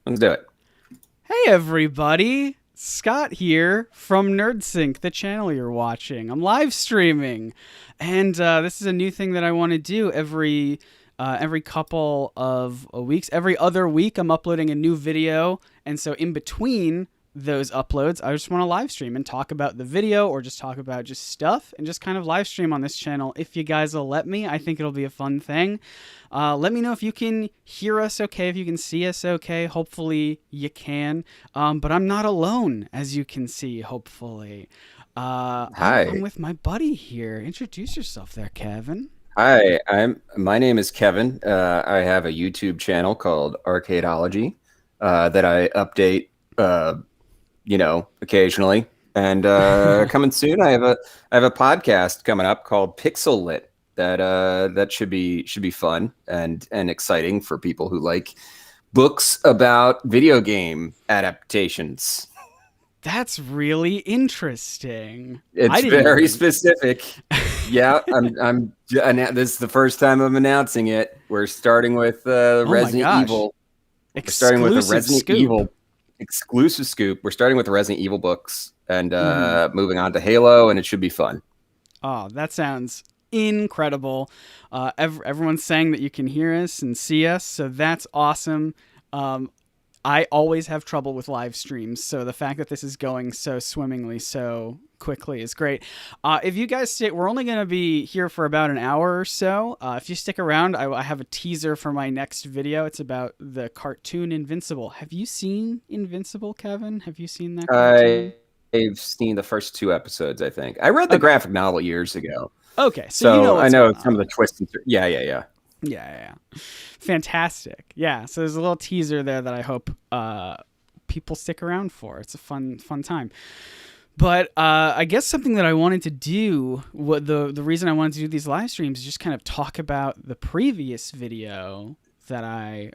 Let's do it. Hey everybody, Scott here from NerdSync, the channel you're watching. I'm live streaming, and this is a new thing that I want to do every couple of weeks. Every other week, I'm uploading a new video, and so in between those uploads, I just want to live stream and talk about the video or just talk about just stuff and just kind of live stream on this channel. If you guys will let me, I think it'll be a fun thing. Let me know if you can hear us okay, if you can see us okay. Hopefully you can. But I'm not alone, as you can see, hopefully. I'm Hi. with my buddy here. Introduce yourself there, Kevin. Hi, my name is Kevin. I have a YouTube channel called Arcadeology that I update occasionally. And coming soon, I have a podcast coming up called Pixel Lit that should be fun and exciting for people who like books about video game adaptations. That's really interesting. I It's didn't very even. specific. Yeah, this is the first time I'm announcing it. We're starting with Oh my Resident gosh. Evil. We're starting with a Exclusive Resident scoop. Evil exclusive scoop. We're starting with the Resident Evil books and Hmm. moving on to Halo, and it should be fun. Oh, that sounds incredible. Everyone's saying that you can hear us and see us, so that's awesome. Um, I always have trouble with live streams, so the fact that this is going so swimmingly, so quickly is great. If you guys stay, we're only going to be here for about an hour or so. If you stick around, I have a teaser for my next video. It's about the cartoon Invincible. Have you seen Invincible, Kevin? Have you seen that cartoon? I've seen the first two episodes. I think I read the Okay. graphic novel years ago, Okay, so you know so I what's know going some on of the there. twists. Yeah, yeah, yeah. Yeah. Fantastic. Yeah, so there's a little teaser there that I hope people stick around for. It's a fun time. But I guess something that I wanted to do, what the reason I wanted to do these live streams is just kind of talk about the previous video that I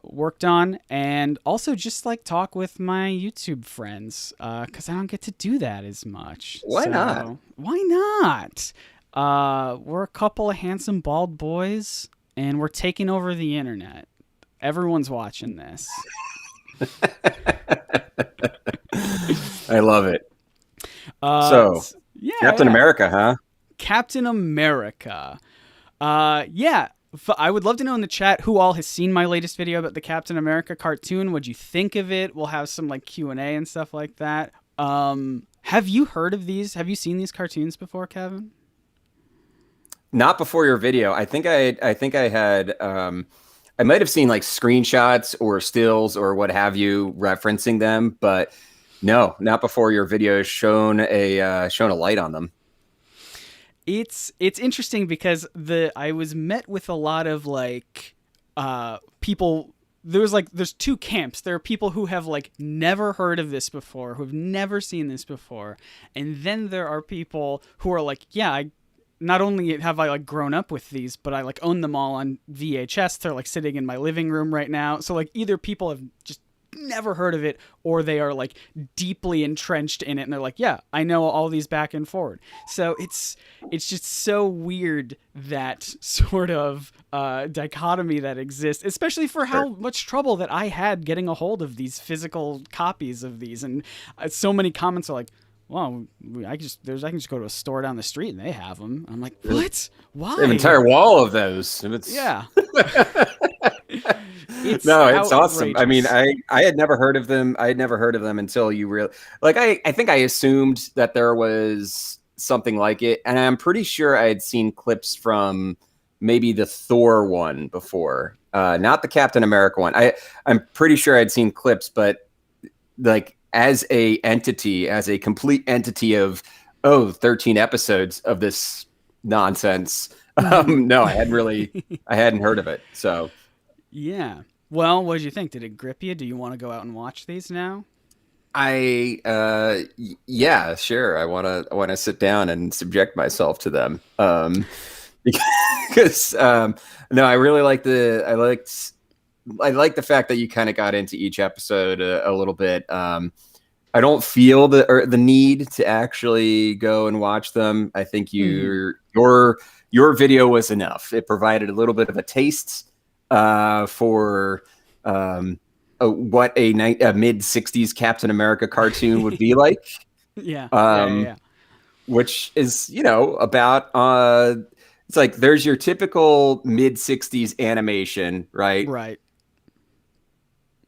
worked on, and also just like talk with my YouTube friends because I don't get to do that as much. Why not? So why not? We're a couple of handsome bald boys, and we're taking over the internet. Everyone's watching this. I love it. Uh, So, yeah, Captain yeah. America, huh? Captain America. Yeah. I would love to know in the chat who all has seen my latest video about the Captain America cartoon. What'd you think of it? We'll have some like Q&A and stuff like that. Have you heard of these? Have you seen these cartoons before, Kevin? Not before your video. I think I had I might have seen like screenshots or stills or what have you referencing them, but no, not before your video has shown a light on them. It's interesting because the I was met with a lot of like people. There's two camps. There are people who have like never heard of this before, who have never seen this before, and then there are people who are like, yeah, I not only have I like grown up with these, but I like own them all on VHS. They're like sitting in my living room right now. So like either people have just never heard of it or they are like deeply entrenched in it and they're like, yeah, I know all these back and forward. So it's just so weird that sort of dichotomy that exists, especially for how Sure. much trouble that I had getting a hold of these physical copies of these. And so many comments are like, well, I can just go to a store down the street and they have them. I'm like, what? An Why? entire wall of those. It's Yeah, it's no, it's awesome. I mean, outrageous. I had never heard of them. I had never heard of them until you really like I think I assumed that there was something like it, and I'm pretty sure I had seen clips from maybe the Thor one before. Not the Captain America one. I'm pretty sure I'd seen clips, but like as a entity, as a complete entity of 13 episodes of this nonsense. Hmm. No, I hadn't heard of it. So Yeah. Well, what did you think? Did it grip you? Do you want to go out and watch these now? yeah, sure. I want to sit down and subject myself to them. Because no, I really like I like the fact that you kind of got into each episode a little bit. I don't feel the need to actually go and watch them. I think Hmm. your video was enough. It provided a little bit of a taste for um, what a mid '60s Captain America cartoon would be like. Yeah, yeah, yeah, Um, yeah. which is, about it's like there's your typical mid '60s animation, right? Right.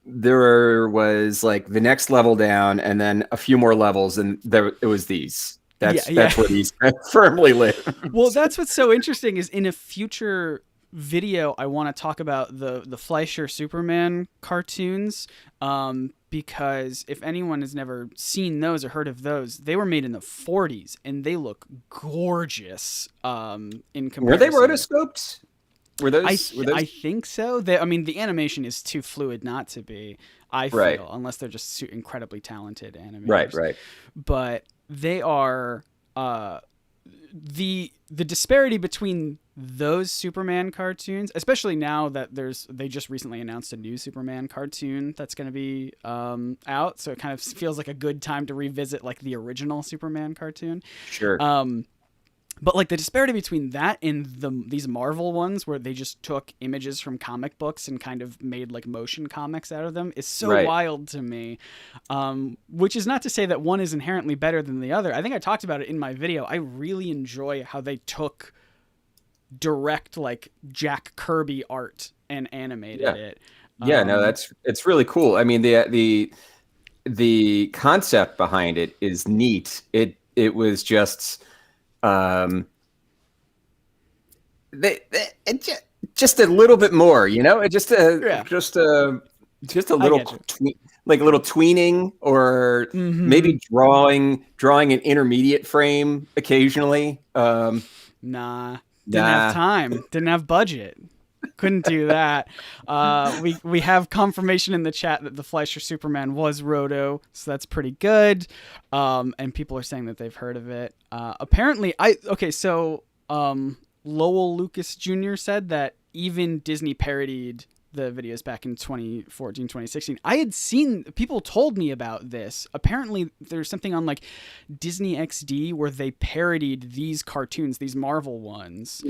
There was like the next level down, and then a few more levels, and there it was these. Yeah, yeah. That's where these firmly live. Well, that's what's so interesting is in a future video I want to talk about the Fleischer Superman cartoons, because if anyone has never seen those or heard of those, they were made in the 40s and they look gorgeous in Were they comparison. rotoscoped? I think so. I mean, the animation is too fluid not to be. I Right, feel, unless they're just incredibly talented right, animators. right. But they are the disparity between those Superman cartoons, especially now that they just recently announced a new Superman cartoon that's going to be out, so it kind of feels like a good time to revisit like the original Superman cartoon. Sure. But like the disparity between that and these Marvel ones where they just took images from comic books and kind of made like motion comics out of them is so Right. wild to me. Which is not to say that one is inherently better than the other. I think I talked about it in my video. I really enjoy how they took direct like Jack Kirby art and animated Yeah. it. Yeah, no, it's really cool. I mean, the concept behind it is neat. It was just just a little bit more, it just Yeah. just a I little get you. like a little tweening, or maybe drawing an intermediate frame occasionally. Nah, didn't Nah. have time. Didn't have budget. Couldn't do that. We have confirmation in the chat that the Fleischer Superman was Roto, so that's pretty good. And people are saying that they've heard of it. Apparently, Lowell Lucas Jr. said that even Disney parodied the videos back in 2014, 2016. I had seen, people told me about this. Apparently there's something on like Disney XD where they parodied these cartoons, these Marvel ones.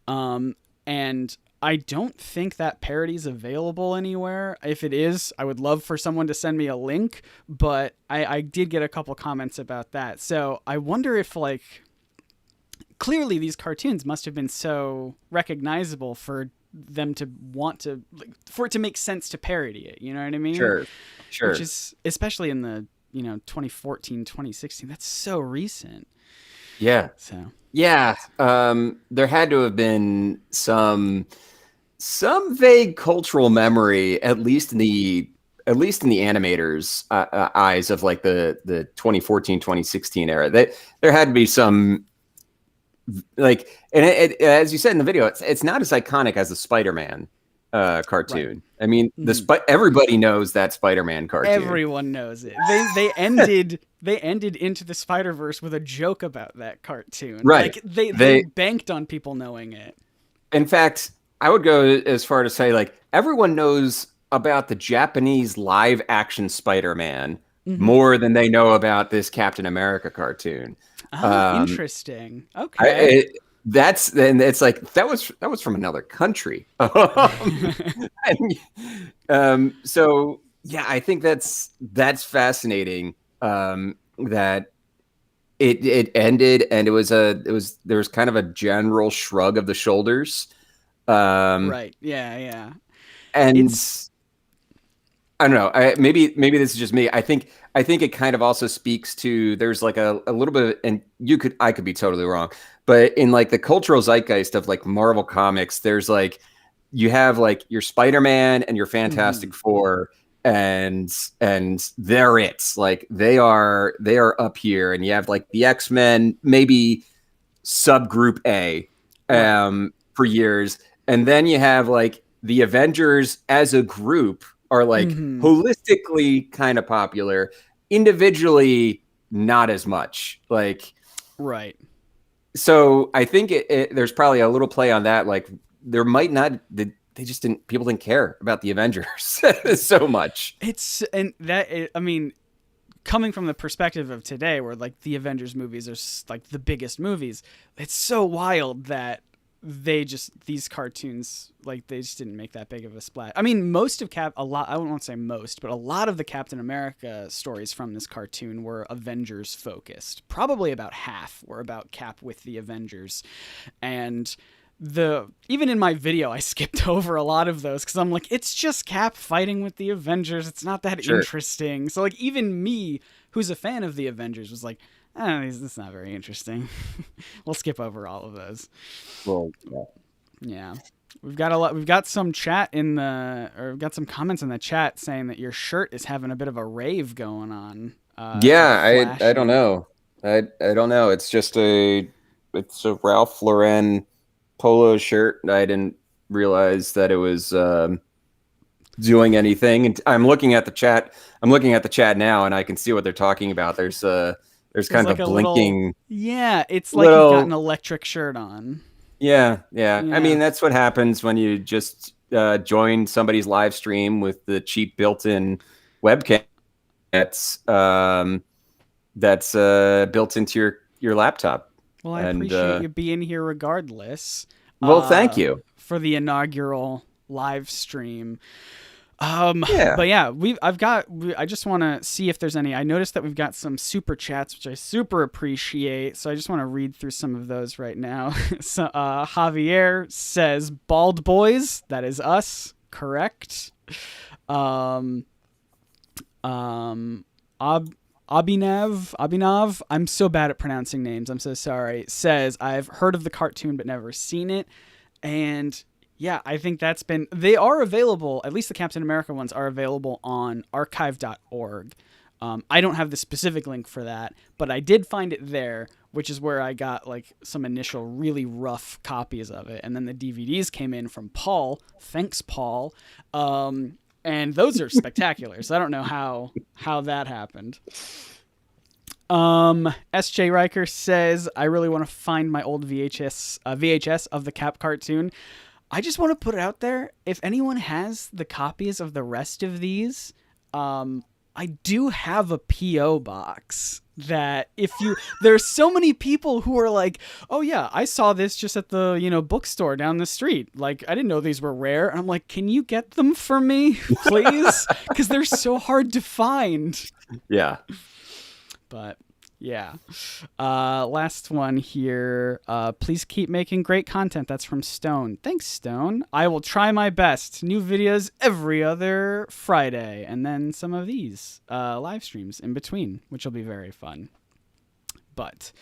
And I don't think that parody is available anywhere. If it is, I would love for someone to send me a link, but I did get a couple comments about that. So I wonder if like, clearly these cartoons must have been so recognizable for them to want to, like, for it to make sense to parody it. You know what I mean? Sure. Which is, especially in the, 2014, 2016, that's so recent. Yeah. So Yeah. There had to have been some vague cultural memory, at least in the animators' eyes of like the 2014, 2016 era. That there had to be some, like, and as you said in the video, it's not as iconic as the Spider-Man cartoon. Right. I mean, everybody knows that Spider-Man cartoon. Everyone knows it. They ended Into the Spider-Verse with a joke about that cartoon. Right. Like they banked on people knowing it. In fact, I would go as far to say, like, everyone knows about the Japanese live action Spider-Man more than they know about this Captain America cartoon. Interesting. Okay. It's like that was from another country. So yeah, I think that's fascinating. That it ended, and there was kind of a general shrug of the shoulders. Right. Yeah. And I don't know. Maybe this is just me. I think it kind of also speaks to, there's like a little bit of, and I could be totally wrong, but in like the cultural zeitgeist of like Marvel comics, there's like, you have like your Spider-Man and your Fantastic Four, and they're like they are up here, and you have like the X-Men, maybe subgroup A, for years, and then you have like the Avengers as a group are like holistically kind of popular, individually not as much. Like, right. So I think there's probably a little play on that. Like, there might not, people didn't care about the Avengers so much. I mean, coming from the perspective of today, where like the Avengers movies are like the biggest movies, it's so wild that these cartoons, like, they just didn't make that big of a splash. I mean, most of I won't say most, but a lot of the Captain America stories from this cartoon were Avengers focused. Probably about half were about Cap with the Avengers. And even in my video, I skipped over a lot of those because I'm like, it's just Cap fighting with the Avengers. It's not that interesting. So, like, even me, who's a fan of the Avengers, was like, this is not very interesting. We'll skip over all of those. Well, yeah. We've got some chat we've got some comments in the chat saying that your shirt is having a bit of a rave going on. Yeah, I don't know. I don't know. It's just it's a Ralph Lauren polo shirt. I didn't realize that it was doing anything. And I'm looking at the chat. I'm looking at the chat now, and I can see what they're talking about. There's kind of like blinking. It's like you've got an electric shirt on. Yeah. I mean, that's what happens when you just join somebody's live stream with the cheap built-in webcam that's built into your laptop. Well, I appreciate you being here regardless. Well, thank you for the inaugural live stream. But yeah, I just want to see if there's any. I noticed that we've got some super chats, which I super appreciate. So I just want to read through some of those right now. So Javier says, "Bald boys, that is us, correct." Abhinav, I'm so bad at pronouncing names. I'm so sorry. Says, "I've heard of the cartoon but never seen it," and yeah, I think they are available, at least the Captain America ones are available on archive.org. I don't have the specific link for that, but I did find it there, which is where I got like some initial really rough copies of it. And then the DVDs came in from Paul. Thanks, Paul. And those are spectacular. So I don't know how that happened. SJ Riker says, "I really want to find my old VHS of the Cap cartoon." I just want to put it out there. If anyone has the copies of the rest of these, I do have a P.O. box that there's so many people who are like, "Oh yeah, I saw this just at the, bookstore down the street. Like, I didn't know these were rare." And I'm like, "Can you get them for me, please?" Because they're so hard to find. Yeah. But yeah. Last one here. Please keep making great content. That's from Stone. Thanks, Stone. I will try my best. New videos every other Friday. And then some of these live streams in between, which will be very fun. But,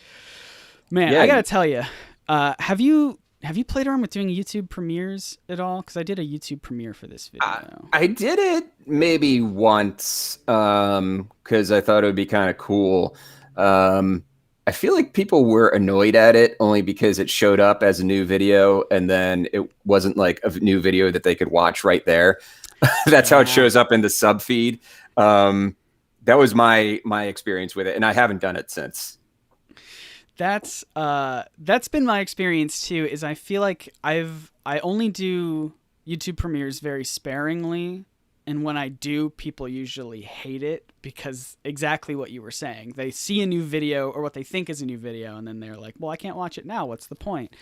man, I got to tell you, have you played around with doing YouTube premieres at all? Because I did a YouTube premiere for this video. I did it maybe once because I thought it would be kind of cool. I feel like people were annoyed at it only because it showed up as a new video and then it wasn't like a new video that they could watch right there. That's how it shows up in the sub feed. That was my experience with it, and I haven't done it since. That's been my experience too. Is I feel like I only do YouTube premieres very sparingly. And when I do, people usually hate it because exactly what you were saying. They see a new video or what they think is a new video, and then they're like, well, I can't watch it now. What's the point?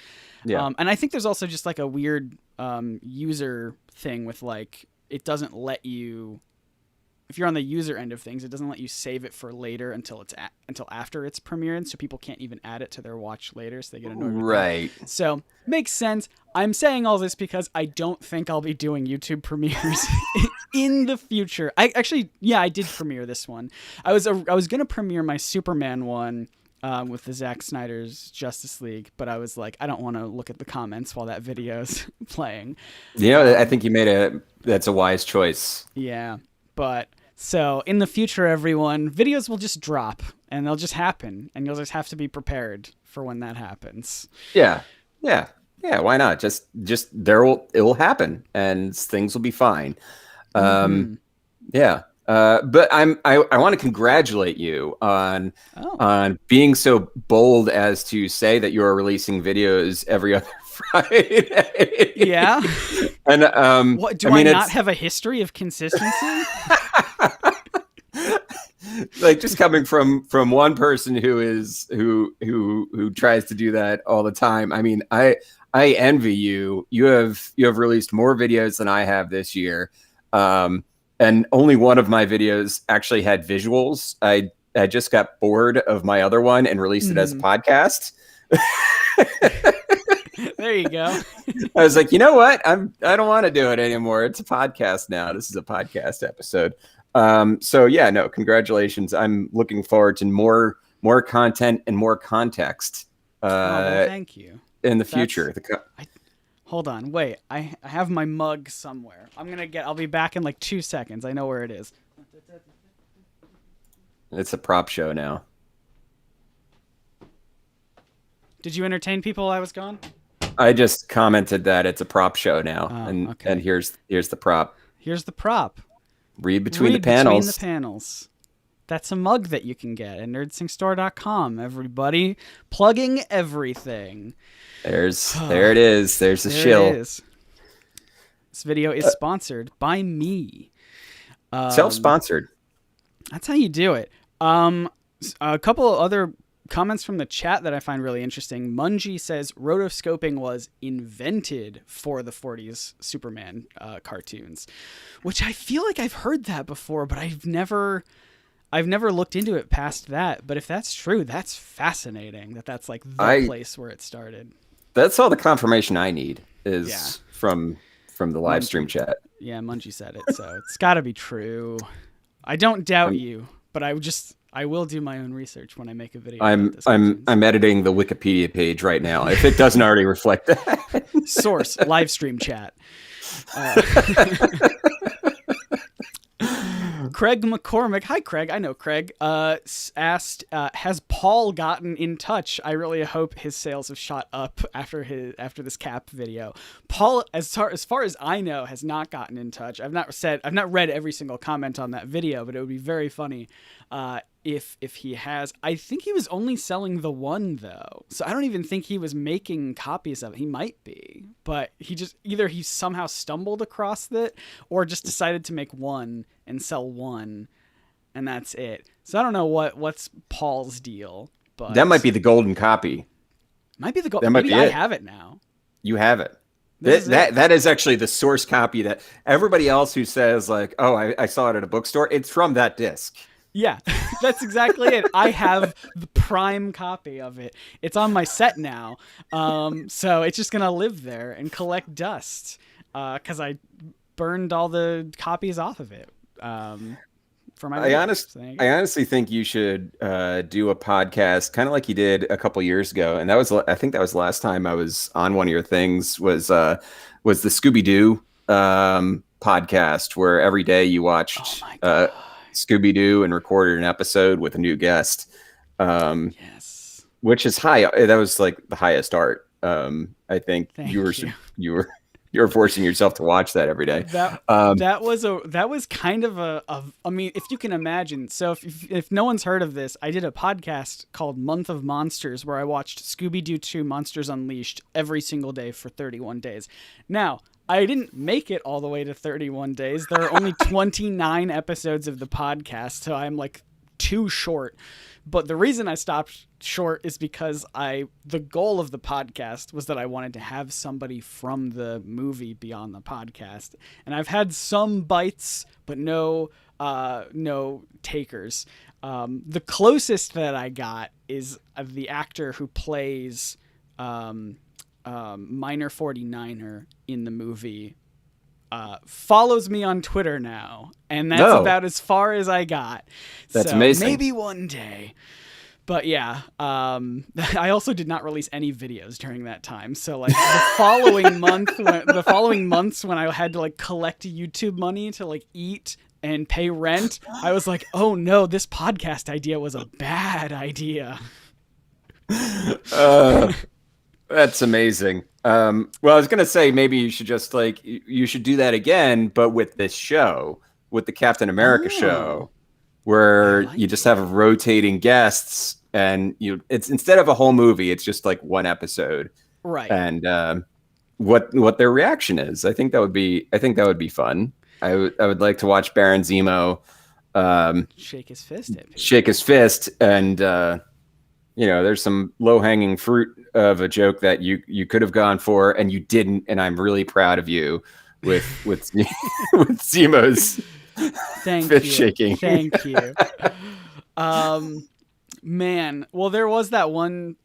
Yeah. And I think there's also just like a weird user thing with like, it doesn't let you, if you're on the user end of things, it doesn't let you save it for later until after it's premiered. So people can't even add it to their watch later. So they get annoyed with right. That. So makes sense. I'm saying all this because I don't think I'll be doing YouTube premieres in the future. I did premiere this one. I was going to premiere my Superman one with the Zack Snyder's Justice League, but I was like, I don't want to look at the comments while that video's playing. I think that's a wise choice. Yeah. But so in the future, everyone, videos will just drop and they'll just happen, and you'll just have to be prepared for when that happens. Yeah. Why not? Just it will happen and things will be fine. Yeah. But I want to congratulate you on being so bold as to say that you are releasing videos every other Friday. Yeah. And what do I not have a history of consistency? Like, just coming from one person who tries to do that all the time. I mean, I I envy you. You have released more videos than I have this year. And only one of my videos actually had visuals. I just got bored of my other one and released it as a podcast. There you go. I was like, you know what? I don't want to do it anymore. It's a podcast now. This is a podcast episode. So yeah, no, congratulations. I'm looking forward to more content and more context. Well, thank you. In the future. Hold on, wait. I have my mug somewhere. I'll be back in like 2 seconds. I know where it is. It's a prop show now. Did you entertain people while I was gone? I just commented that it's a prop show now, okay. and here's the prop. Here's the prop. Read between the panels. Between the panels. That's a mug that you can get at nerdsinkstore.com. Everybody, plugging everything. There it is. There's the shill. It is. This video is sponsored by me. Self-sponsored. That's how you do it. A couple of other comments from the chat that I find really interesting. Mungie says rotoscoping was invented for the 40s Superman cartoons, which I feel like I've heard that before, but I've never looked into it past that. But if that's true, that's fascinating. That's like the place where it started. That's all the confirmation I need is from the live stream chat. Yeah, Mungie said it, so it's got to be true. I don't doubt you, but I will do my own research when I make a video. I'm editing the Wikipedia page right now. If it doesn't already reflect that. Source live stream chat. Craig McCormick, hi Craig, I know Craig, asked, has Paul gotten in touch? I really hope his sales have shot up after this Cap video. Paul, as far as I know, has not gotten in touch. I've not read every single comment on that video, but it would be very funny if he has. I think he was only selling the one though, so I don't even think he was making copies of it. He might be, but either he somehow stumbled across it or just decided to make one and sell one, and that's it. So I don't know what's Paul's deal, but that might be the golden copy. Might be the golden. Maybe I have it now. You have it. That is actually the source copy that everybody else who says like, oh, I saw it at a bookstore. It's from that disc. Yeah, that's exactly it. I have the prime copy of it. It's on my set now. So it's just going to live there and collect dust because I burned all the copies off of it for my videos. I honestly think you should do a podcast kind of like you did a couple years ago. And I think that was the last time I was on one of your things was the Scooby-Doo podcast where every day you watched Scooby-Doo and recorded an episode with a new guest. Yes. Which is high. That was like the highest art. I think you were forcing yourself to watch that every day. That was kind of I mean, if you can imagine. So if no one's heard of this, I did a podcast called Month of Monsters where I watched Scooby-Doo 2 Monsters Unleashed every single day for 31 days. Now, I didn't make it all the way to 31 days. There are only 29 episodes of the podcast, so I'm like too short. But the reason I stopped short is because the goal of the podcast was that I wanted to have somebody from the movie be on the podcast. And I've had some bites, but no takers. The closest that I got is the actor who plays Minor 49er in the movie follows me on Twitter now, and that's about as far as I got. That's so amazing. Maybe one day. But yeah, I also did not release any videos during that time. So like the following months when I had to like collect YouTube money to like eat and pay rent, I was like, oh no, this podcast idea was a bad idea. That's amazing. Well, I was going to say maybe you should just you should do that again, but with this show, with the Captain America show, where you just have rotating guests and it's instead of a whole movie, it's just like one episode. Right. And what their reaction is. I think that would be fun. I would like to watch Baron Zemo shake his fist at people. And there's some low-hanging fruit of a joke that you could have gone for and you didn't, and I'm really proud of you with with Zemo's Thank fist you. shaking. Thank you. Man, well, there was that one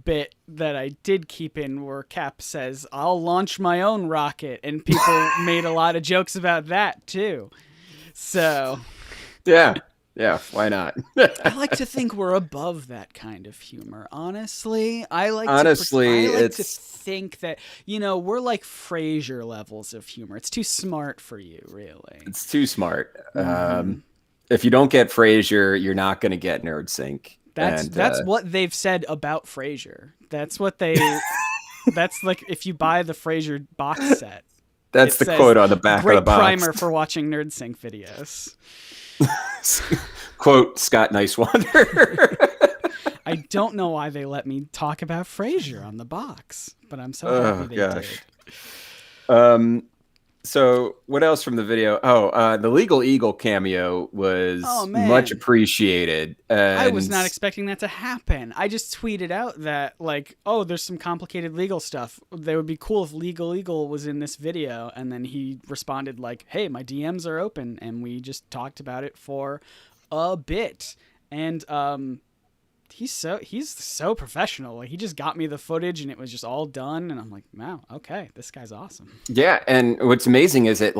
bit that I did keep in where Cap says, "I'll launch my own rocket," and people made a lot of jokes about that too. So Yeah, why not? I like to think we're above that kind of humor. Honestly, Honestly, I like to it's think that we're like Frasier levels of humor. It's too smart for you, really. it's too smart. If you don't get Frasier, you're not going to get Nerd Sync. That's what they've said about Frasier. That's what they. That's like if you buy the Frasier box set. That's the quote on the back of the Great box. primer for watching Nerd Sync videos. Quote Scott Nicewander. I don't know why they let me talk about Frasier on the box, but I'm so happy they did. So what else from the video? The Legal Eagle cameo was much appreciated. And I was not expecting that to happen. I just tweeted out that there's some complicated legal stuff. They would be cool if Legal Eagle was in this video. And then he responded like, "Hey, my DMs are open." And we just talked about it for a bit. And, he's so professional. Like, he just got me the footage and it was just all done. And I'm like, wow, okay, this guy's awesome. Yeah. And what's amazing is it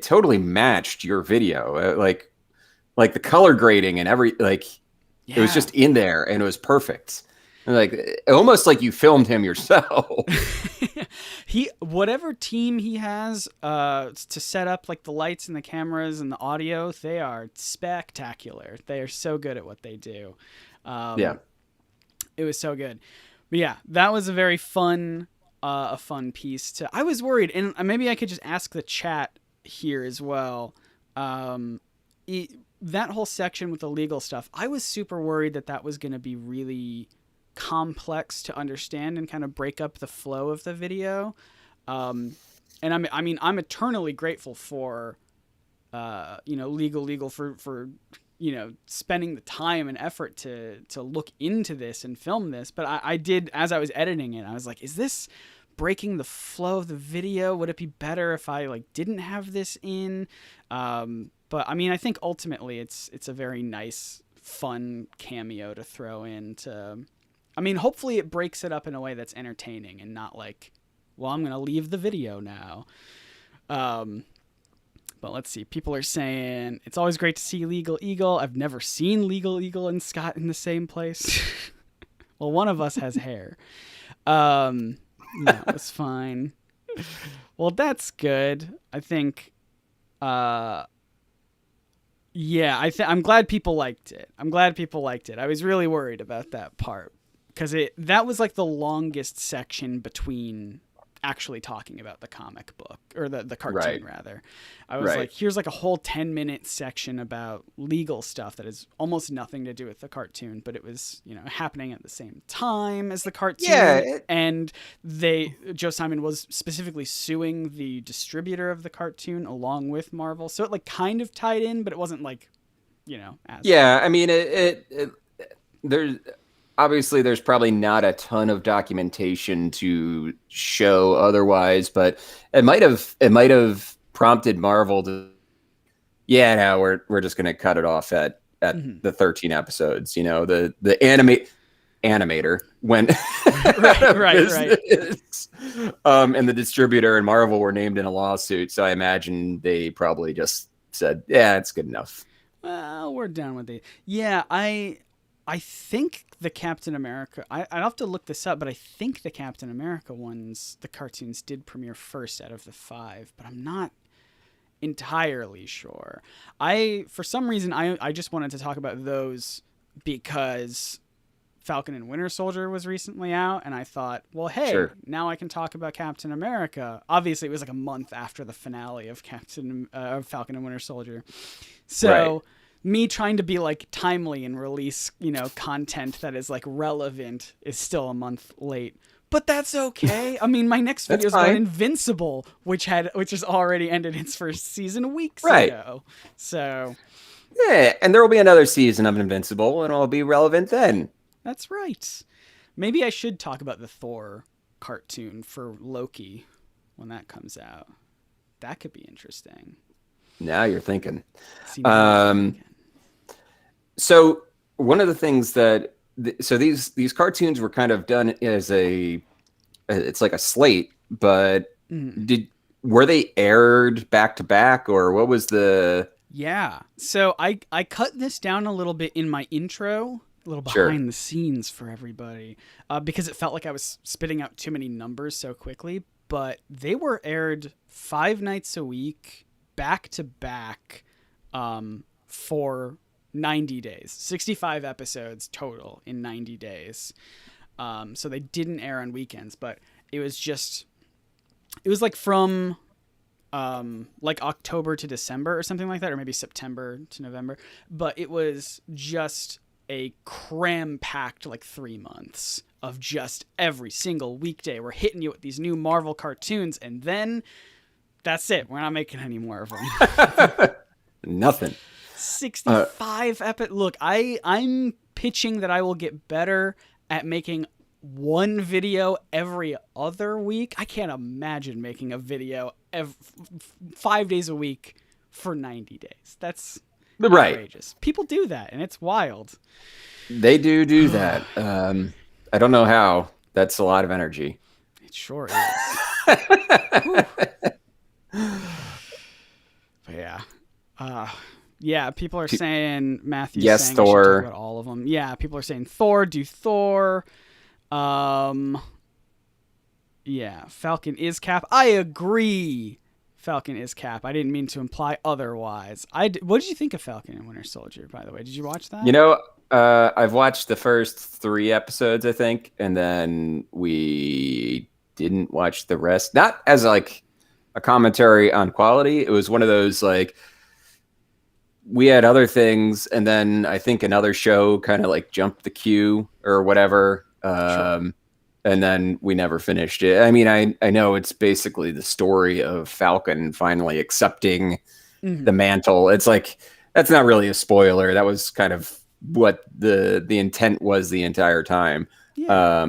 totally matched your video. Like the color grading and it was just in there and it was perfect. Like almost like you filmed him yourself. Whatever team he has to set up like the lights and the cameras and the audio, they are spectacular. They are so good at what they do. It was so good. But yeah, that was a very fun piece. I was worried, and maybe I could just ask the chat here as well. That whole section with the legal stuff, I was super worried that was going to be really complex to understand and kind of break up the flow of the video. And I'm eternally grateful for, legal for spending the time and effort to look into this and film this. But I did, as I was editing it, I was like, is this breaking the flow of the video? Would it be better if I didn't have this in? But I think ultimately it's a very nice, fun cameo to throw in hopefully it breaks it up in a way that's entertaining and not like, well, I'm going to leave the video now. But let's see. People are saying, it's always great to see Legal Eagle. I've never seen Legal Eagle and Scott in the same place. Well, one of us has hair. No, it's fine. Well, that's good. I think, I'm glad people liked it. I was really worried about that part because that was like the longest section between actually talking about the comic book or the cartoon rather. I was like, here's like a whole 10-minute section about legal stuff that has almost nothing to do with the cartoon, but it was, happening at the same time as the cartoon. Yeah. And Joe Simon was specifically suing the distributor of the cartoon along with Marvel. So it kind of tied in, but it wasn't there's probably not a ton of documentation to show otherwise, but it might have prompted Marvel to, we're just going to cut it off at the 13 episodes. The animator went right. And the distributor and Marvel were named in a lawsuit. So I imagine they probably just said, yeah, it's good enough. Well, we're done with it. Yeah, I think the Captain America, I'd have to look this up, but I think the Captain America ones, the cartoons did premiere first out of the 5, but I'm not entirely sure. For some reason, I just wanted to talk about those because Falcon and Winter Soldier was recently out, and I thought, well, hey, now I can talk about Captain America. Obviously, it was like a month after the finale of Falcon and Winter Soldier. So me trying to be timely and release, content that is relevant is still a month late. But that's okay. I mean, my next video is about Invincible, which has already ended its first season weeks ago. So yeah, and there will be another season of Invincible, and it'll be relevant then. That's right. Maybe I should talk about the Thor cartoon for Loki when that comes out. That could be interesting. Now you're thinking. See, now I'm thinking. So one of the things that so these cartoons were kind of done as it's like a slate, but were they aired back to back, or what was the? Yeah. So I cut this down a little bit in my intro, a little Sure. behind the scenes for everybody, because it felt like I was spitting out too many numbers so quickly. But they were aired 5 nights a week, back to back, for 90 days. 65 episodes total in 90 days. So they didn't air on weekends, but it was like from like October to December or something like that, or maybe September to November. But it was just a cram-packed like 3 months of just every single weekday we're hitting you with these new Marvel cartoons, and then that's it. We're not making any more of them. Nothing. 65 Look, I'm pitching that I will get better at making one video every other week. I can't imagine making a video 5 days a week for 90 days. That's outrageous. People do that, and it's wild. They do that. I don't know how. That's a lot of energy. It sure is. But yeah. People are saying Matthew's yes, saying Thor. I should talk about all of them. Yeah, people are saying Thor. Do Thor. Yeah, Falcon is Cap. I agree. Falcon is Cap. I didn't mean to imply otherwise. What did you think of Falcon and Winter Soldier, by the way? Did you watch that? You know, I've watched the first 3 episodes, I think, and then we didn't watch the rest. Not as like a commentary on quality. It was one of those like we had other things, and then I think another show kind of like jumped the queue or whatever. Sure. And then we never finished it. I mean, I know it's basically the story of Falcon finally accepting the mantle. It's like that's not really a spoiler. That was kind of what the intent was the entire time. Yeah.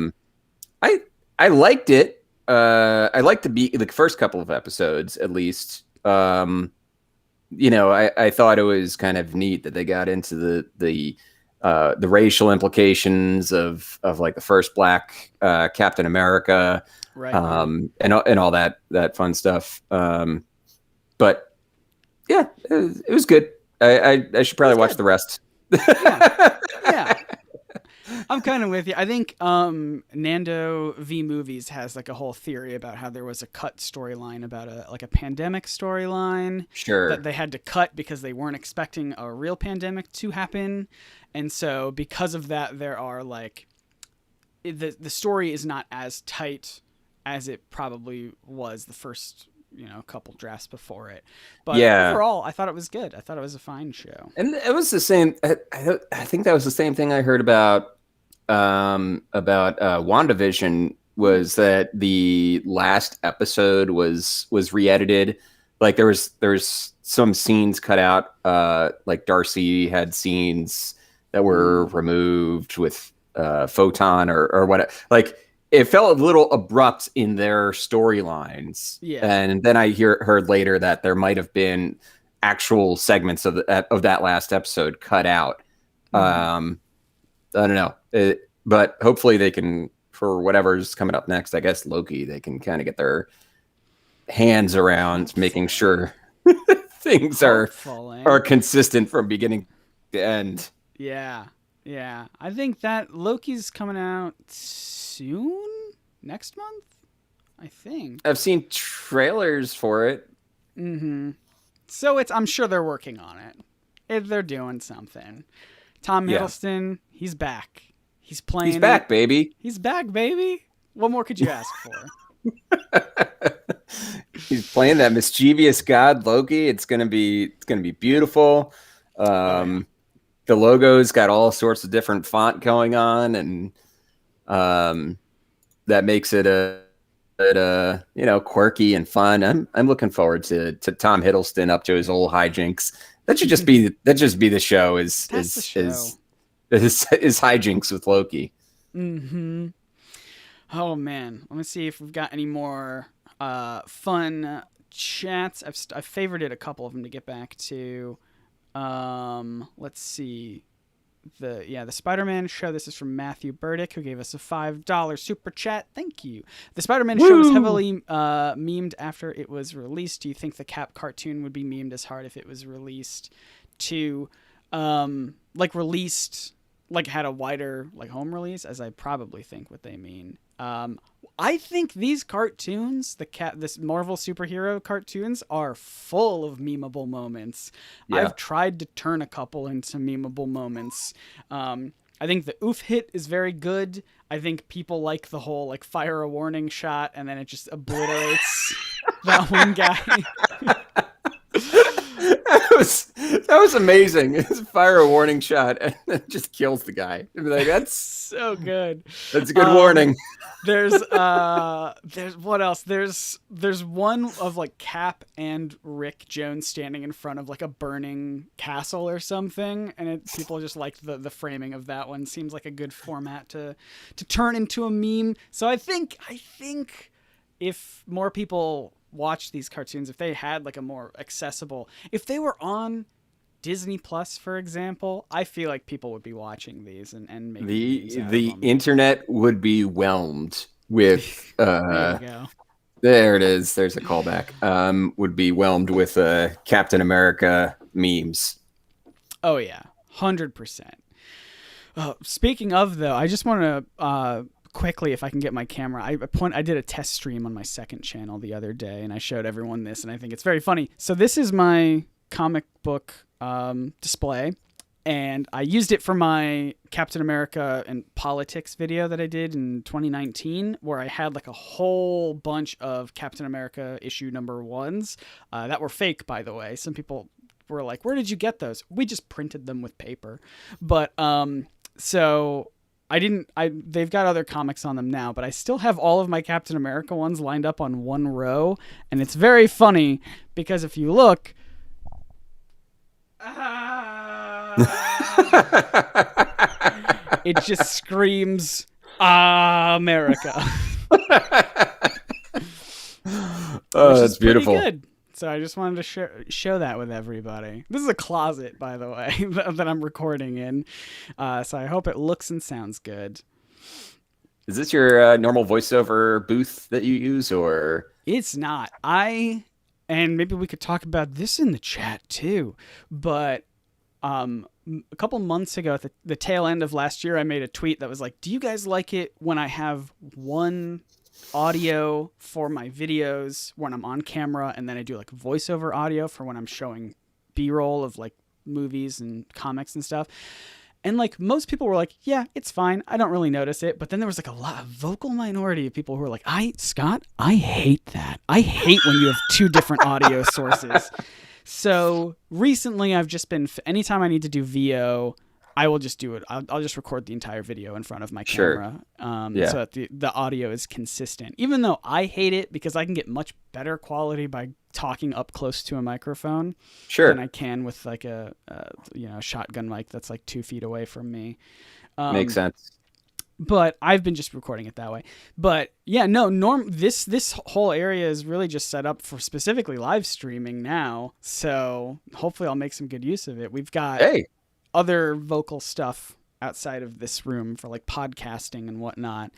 I liked it. I liked the first couple of episodes at least. You know, I thought it was kind of neat that they got into the racial implications of like the first Black Captain America, Right. and all that fun stuff. But yeah, it was good. I should probably watch the rest. Yeah. I'm kind of with you. I think Nando V Movies has like a whole theory about how there was a cut storyline about a pandemic storyline Sure. that they had to cut because they weren't expecting a real pandemic to happen. And so because of that, there are like the story is not as tight as it probably was the first, couple drafts before it. But overall, I thought it was good. I thought it was a fine show. And it was the same. I think that was the same thing I heard about WandaVision, was that the last episode was re-edited. Like there was some scenes cut out. Like Darcy had scenes that were removed with Photon or what. Like it felt a little abrupt in their storylines. Yeah. And then I heard later that there might have been actual segments of that last episode cut out. I don't know, but hopefully they can, for whatever's coming up next, I guess Loki, they can kind of get their hands around making sure things are consistent from beginning to end. Yeah. I think that Loki's coming out soon, next month, I think. I've seen trailers for it. So I'm sure they're working on it. They're doing something. Tom Hiddleston, he's back. He's playing. He's back, baby. He's back, baby. What more could you ask for? He's playing that mischievous god Loki. It's gonna be beautiful. The logo's got all sorts of different font going on, and that makes it quirky and fun. I'm looking forward to Tom Hiddleston up to his old hijinks. That should just be the show. Is hijinks with Loki. Mm-hmm. Oh man, let me see if we've got any more fun chats. I've favorited a couple of them to get back to. Let's see. The Spider-Man show. This is from Matthew Burdick, who gave us a $5 super chat. Thank you. The Spider-Man show was heavily memed after it was released. Do you think the Cap cartoon would be memed as hard if it was released to released had a wider home release, as I probably think what they mean. I think these cartoons, this Marvel superhero cartoons, are full of memeable moments. Yeah. I've tried to turn a couple into memeable moments. I think the oof hit is very good. I think people like the whole fire a warning shot and then it just obliterates that one guy. That was amazing. It's fire a warning shot and it just kills the guy. That's so good. That's a good warning. There's what else? There's one of Cap and Rick Jones standing in front of a burning castle or something, and people just like the framing of that one. Seems like a good format to turn into a meme. So I think if more people watch these cartoons, if they had a more accessible, if they were on Disney Plus, for example, I feel like people would be watching these and making the internet would be whelmed with there you go. There it is. There's a callback. Would be whelmed with Captain America memes. Oh yeah, 100%. Speaking of though, I just want to quickly, if I can get my camera, I did a test stream on my second channel the other day, and I showed everyone this, and I think it's very funny. So this is my comic book display, and I used it for my Captain America and politics video that I did in 2019, where I had a whole bunch of Captain America issue number 1s that were fake, by the way. Some people were like, where did you get those? We just printed them with paper. But so they've got other comics on them now, but I still have all of my Captain America ones lined up on one row, and it's very funny because if you look, it just screams America. Oh, that's beautiful. Good. So I just wanted to show that with everybody. This is a closet, by the way, that I'm recording in. So I hope it looks and sounds good. Is this your normal voiceover booth that you use, or? It's not. And maybe we could talk about this in the chat too. But a couple months ago, at the tail end of last year, I made a tweet that was like, do you guys like it when I have one audio for my videos when I'm on camera, and then I do voiceover audio for when I'm showing B-roll of movies and comics and stuff? And most people were like, yeah, it's fine, I don't really notice it. But then there was a lot of vocal minority of people who were like, Scott, I hate that. I hate when you have two different audio sources. So recently I've just been, anytime I need to do VO, I will just do it. I'll just record the entire video in front of my camera, so that the audio is consistent. Even though I hate it because I can get much better quality by talking up close to a microphone than I can with a shotgun mic that's 2 feet away from me. Makes sense. But I've been just recording it that way. But yeah, no, this whole area is really just set up for specifically live streaming now. So hopefully I'll make some good use of it. We've got other vocal stuff outside of this room for podcasting and whatnot.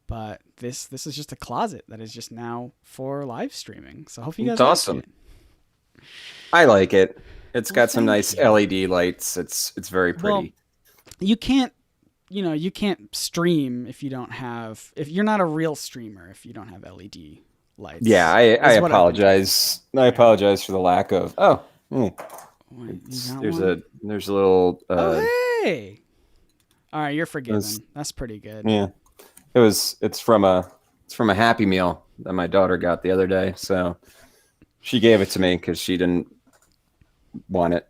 But this is just a closet that is just now for live streaming. So hopefully you guys awesome. Like it. I like it. It's got some nice LED lights. It's very pretty. Well, you can't stream if you're not a real streamer if you don't have LED lights. Yeah, I apologize. I apologize for the lack of. There's a little. Hey! All right, you're forgiven. That's pretty good. Yeah, it's from a Happy Meal that my daughter got the other day. So she gave it to me because she didn't want it.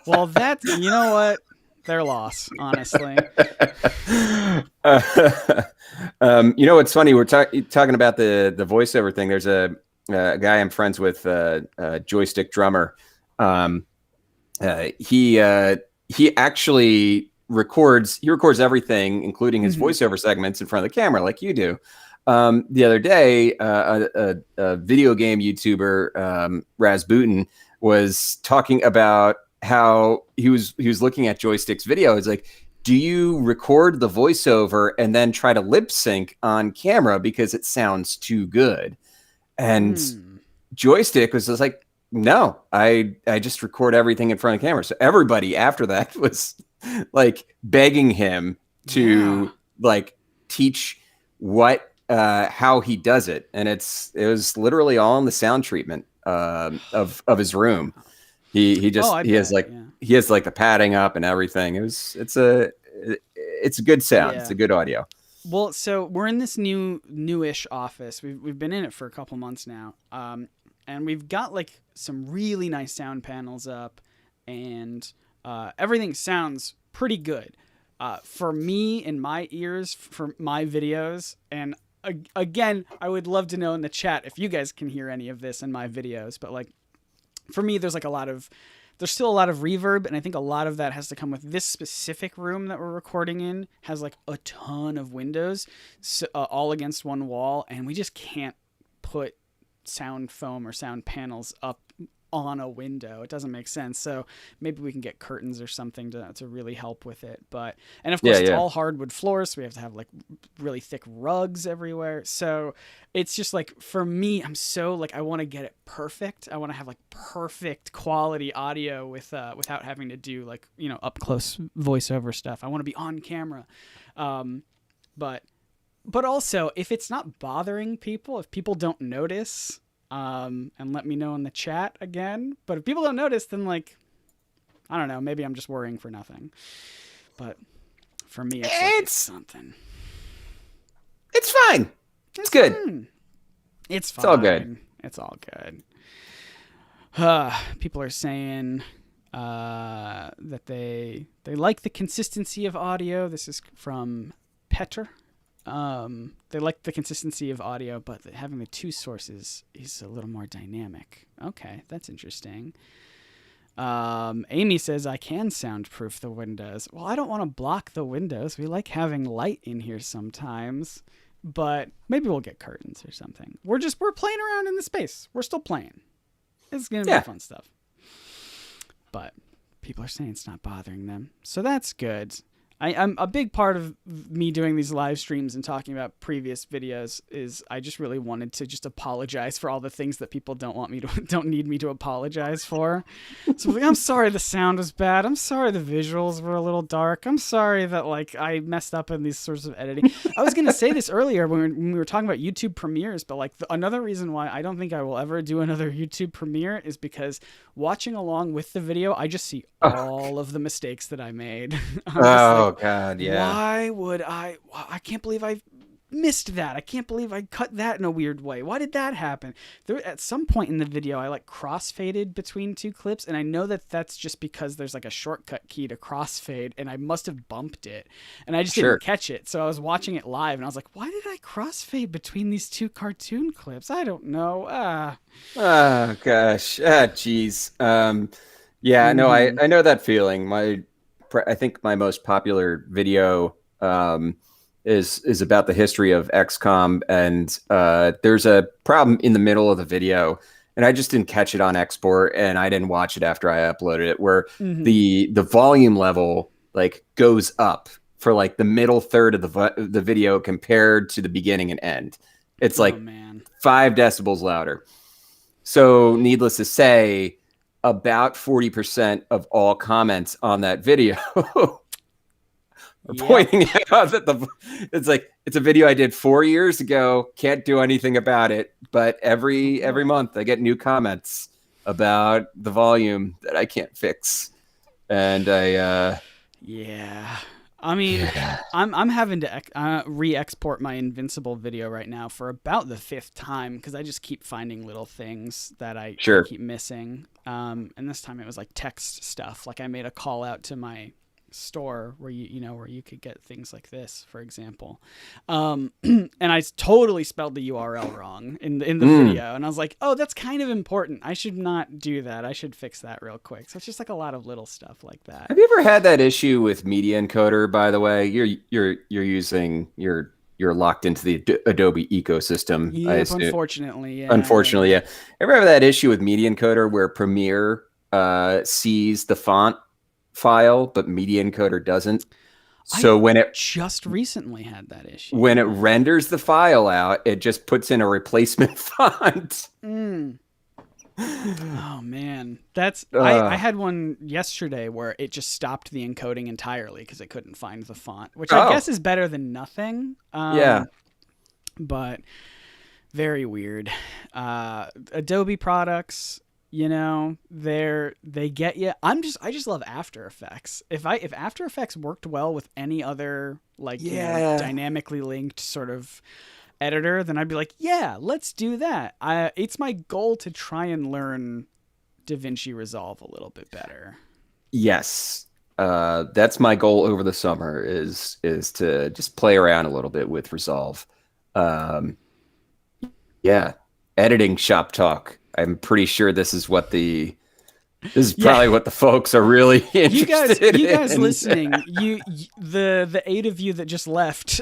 Well, that's, you know what? Their loss, honestly. What's funny? We're talking about the voiceover thing. There's a guy I'm friends with, Joystick Drummer. He he actually records everything, including his Hmm. voiceover segments in front of the camera, like you do. The other day, a video game YouTuber, Rasputin, was talking about how he was looking at Joystick's video. It's like, do you record the voiceover and then try to lip sync on camera because it sounds too good? And Mm. Joystick was just like, no, I just record everything in front of camera. So everybody after that was like begging him Yeah. to like teach what how he does it, and it was literally all in the sound treatment of his room. Oh, I He has bet. like Yeah. the padding up and everything. It's a good sound. It's Yeah. a good audio. Well, so we're in this newish office. We've been in it for a couple months now, and we've got like some really nice sound panels up, and everything sounds pretty good. For me in my ears, for my videos, and again, I would love to know in the chat if you guys can hear any of this in my videos. But like for me, there's still a lot of reverb, and I think a lot of that has to come with this specific room that we're recording in has like a ton of windows, so, all against one wall, and we just can't put sound foam or sound panels up on a window. It doesn't make sense. So maybe we can get curtains or something to really help with it. But and of Yeah, course it's yeah. all hardwood floors, so we have to have like really thick rugs everywhere. So it's just like for me, I'm so like I want to get it perfect. I want to have like perfect quality audio with without having to do like, you know, up close voiceover stuff. I want to be on camera. Um, but but also if it's not bothering people, if people don't notice, and let me know in the chat again. But if people don't notice, then like I don't know, maybe I'm just worrying for nothing. But for me, it's like it's It's something. it's fine. It's It's good. fine. It's It's all good. fine. It's all good. People are saying that they like the consistency of audio. This is from Petter. They like the consistency of audio, but having the two sources is a little more dynamic. Okay, that's interesting. Amy says I can soundproof the windows. Well, I don't want to block the windows. We like having light in here sometimes, but maybe we'll get curtains or something. We're playing around in the space. We're still playing. It's gonna be Yeah. fun stuff. But people are saying it's not bothering them, so that's good. I'm a big part of me doing these live streams and talking about previous videos is I just really wanted to just apologize for all the things that people don't need me to apologize for. So like, I'm sorry the sound was bad. I'm sorry the visuals were a little dark. I'm sorry that like I messed up in these sorts of editing. I was gonna say this earlier when we were talking about YouTube premieres, but like another reason why I don't think I will ever do another YouTube premiere is because watching along with the video, I just see all of the mistakes that I made. I'm just like, Oh God, yeah. why would I can't believe I missed that. I can't believe I cut that in a weird way. Why did that happen? There at some point in the video I like crossfaded between two clips, and I know that that's just because there's like a shortcut key to crossfade, and I must have bumped it and I just Sure. didn't catch it. So I was watching it live and I was like, why did I crossfade between these two cartoon clips? I don't know. Oh gosh. Jeez. Yeah, no, Mhm. I know that feeling. I think my most popular video is about the history of XCOM, and there's a problem in the middle of the video, and I just didn't catch it on export, and I didn't watch it after I uploaded it, where Mhm. the volume level like goes up for like the middle third of the video compared to the beginning and end. It's Oh like man. 5 decibels louder. So, needless to say, about 40% of all comments on that video are Yep. pointing out that it's like it's a video I did 4 years ago. Can't do anything about it, but Oh every boy. month I get new comments about the volume that I can't fix, and I Yeah. I mean, yeah, I'm having to re-export my Invincible video right now for about the fifth time because I just keep finding little things that I sure, keep missing. And this time it was like text stuff. Like I made a call out to my store where where you could get things like this, for example. And I totally spelled the URL wrong in the video, and I was like, oh, that's kind of important. I should not do that. I should fix that real quick. So it's just like a lot of little stuff like that. Have you ever had that issue with Media Encoder? By the way, you're locked into the Adobe ecosystem. Yep, unfortunately, yeah. Unfortunately, yeah. Ever have that issue with Media Encoder where Premiere sees the font file, but Media Encoder doesn't? So when it just recently had that issue, when it renders the file out, it just puts in a replacement font. Oh man, I had one yesterday where it just stopped the encoding entirely because it couldn't find the font, which I guess is better than nothing. Yeah, but very weird. Adobe products, they get you. I just love After Effects. If After Effects worked well with any other dynamically linked sort of editor, then I'd be like, yeah, let's do that. It's my goal to try and learn DaVinci Resolve a little bit better. Yes. That's my goal over the summer is to just play around a little bit with Resolve. Yeah. Editing shop talk. I'm pretty sure this is probably what the folks are really interested in. You guys listening, the 8 of you that just left,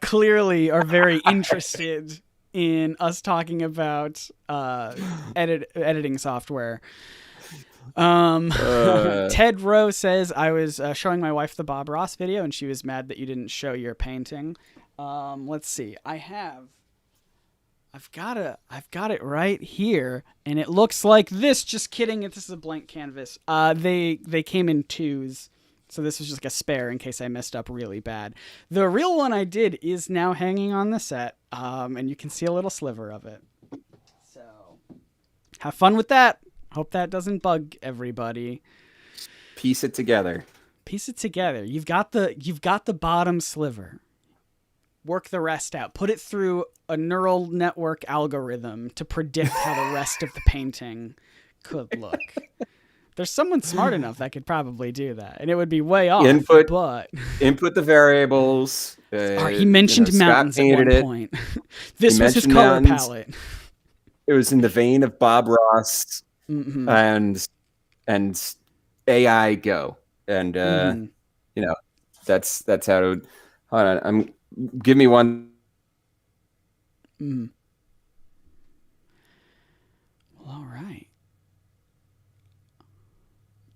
clearly are very interested in us talking about editing software. Ted Rowe says, I was showing my wife the Bob Ross video and she was mad that you didn't show your painting. Let's see. I've got it right here, and it looks like this. Just kidding. This is a blank canvas. They came in 2s, so this was just like a spare in case I messed up really bad. The real one I did is now hanging on the set, and you can see a little sliver of it. So have fun with that. Hope that doesn't bug everybody. Piece it together. You've got the bottom sliver. Work the rest out. Put it through a neural network algorithm to predict how the rest of the painting could look. There's someone smart enough that could probably do that, and it would be way off. Input the variables. He mentioned mountains at one point. This was his color palette. It was in the vein of Bob Ross and AI Go, and that's how to. Hold on, give me one. Well, all right.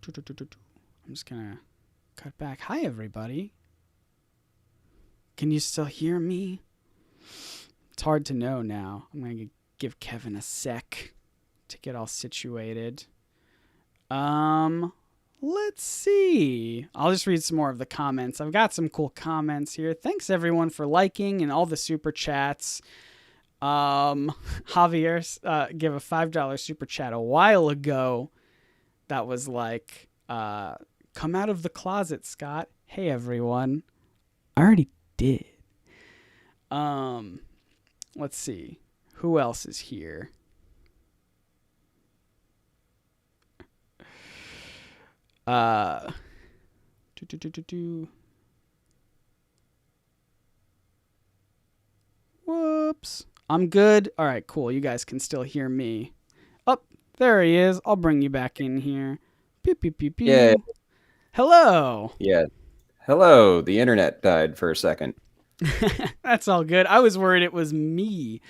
I'm just gonna cut back. Hi, everybody. Can you still hear me? It's hard to know now. I'm gonna give Kevin a sec to get all situated. Let's see. I'll just read some more of the comments. I've got some cool comments here. Thanks everyone for liking and all the super chats. Javier gave a $5 super chat a while ago. That was like, come out of the closet, Scott. Hey everyone. I already did. Let's see. Who else is here? Whoops. I'm good. All right, cool. You guys can still hear me. Oh, there he is. I'll bring you back in here. Pew, pew, pew, pew. Yeah. Hello. Yeah. Hello. The internet died for a second. That's all good. I was worried it was me.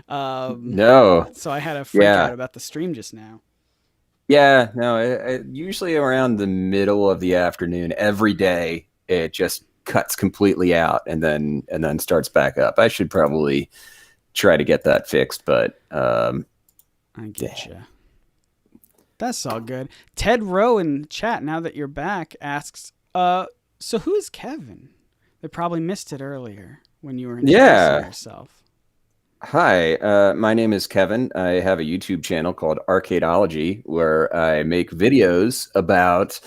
No. So I had a freak out about the stream just now. Yeah, no, usually around the middle of the afternoon, every day, it just cuts completely out and then starts back up. I should probably try to get that fixed, but I get you. That's all good. Ted Rowe in chat, now that you're back, asks, so who is Kevin? They probably missed it earlier when you were introducing yourself. Hi, my name is Kevin. I have a YouTube channel called Arcadeology where I make videos about,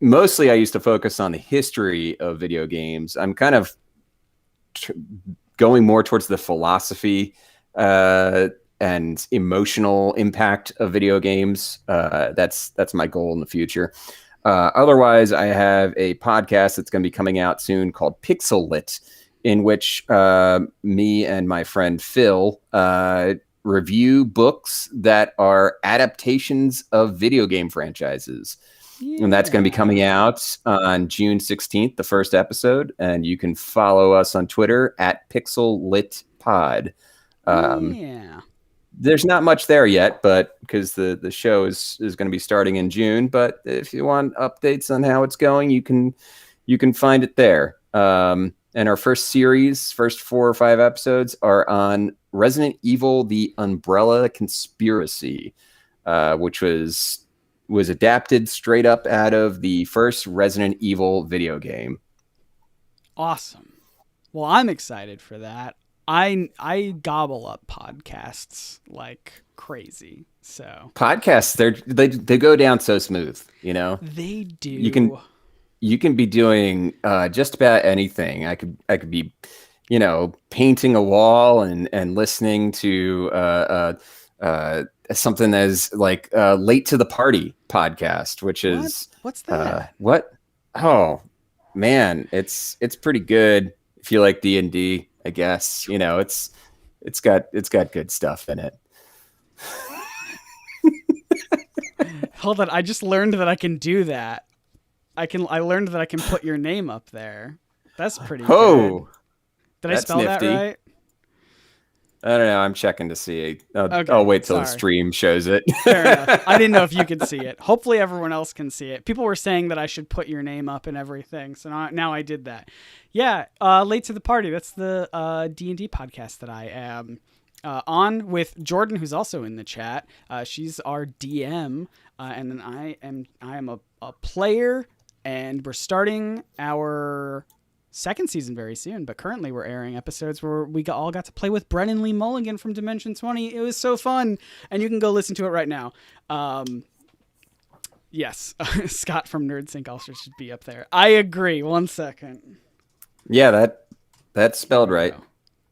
mostly I used to focus on the history of video games. I'm kind of going more towards the philosophy and emotional impact of video games. That's my goal in the future. Otherwise, I have a podcast that's going to be coming out soon called Pixel Lit, in which me and my friend Phil review books that are adaptations of video game franchises. Yeah. And that's going to be coming out on June 16th, the first episode. And you can follow us on Twitter at PixelLitPod. Yeah. There's not much there yet, but because the show is going to be starting in June. But if you want updates on how it's going, you can find it there. And our first 4 or 5 episodes are on Resident Evil: The Umbrella Conspiracy, which was adapted straight up out of the first Resident Evil video game. Awesome. Well, I'm excited for that. I gobble up podcasts like crazy. So podcasts, they go down so smooth, you know. They do. You can be doing just about anything. I could be, you know, painting a wall and listening to something as like Late to the Party podcast, which is what's that? What? Oh man, it's pretty good if you like D&D. I guess, you know, it's got good stuff in it. Hold on, I just learned that I can do that. I learned that I can put your name up there. That's pretty good. Did I spell nifty. That right? I don't know. I'm checking to see. I'll wait till the stream shows it. Fair enough. I didn't know if you could see it. Hopefully everyone else can see it. People were saying that I should put your name up and everything. So now I did that. Yeah. Late to the Party. That's the D&D podcast that I am on with Jordan, who's also in the chat. She's our DM. And then I am a player, and we're starting our second season very soon, but currently we're airing episodes where we all got to play with Brennan Lee Mulligan from Dimension 20. It was so fun, and you can go listen to it right now. Yes, Scott from NerdSync also should be up there. I agree. 1 second. Yeah, that's spelled right.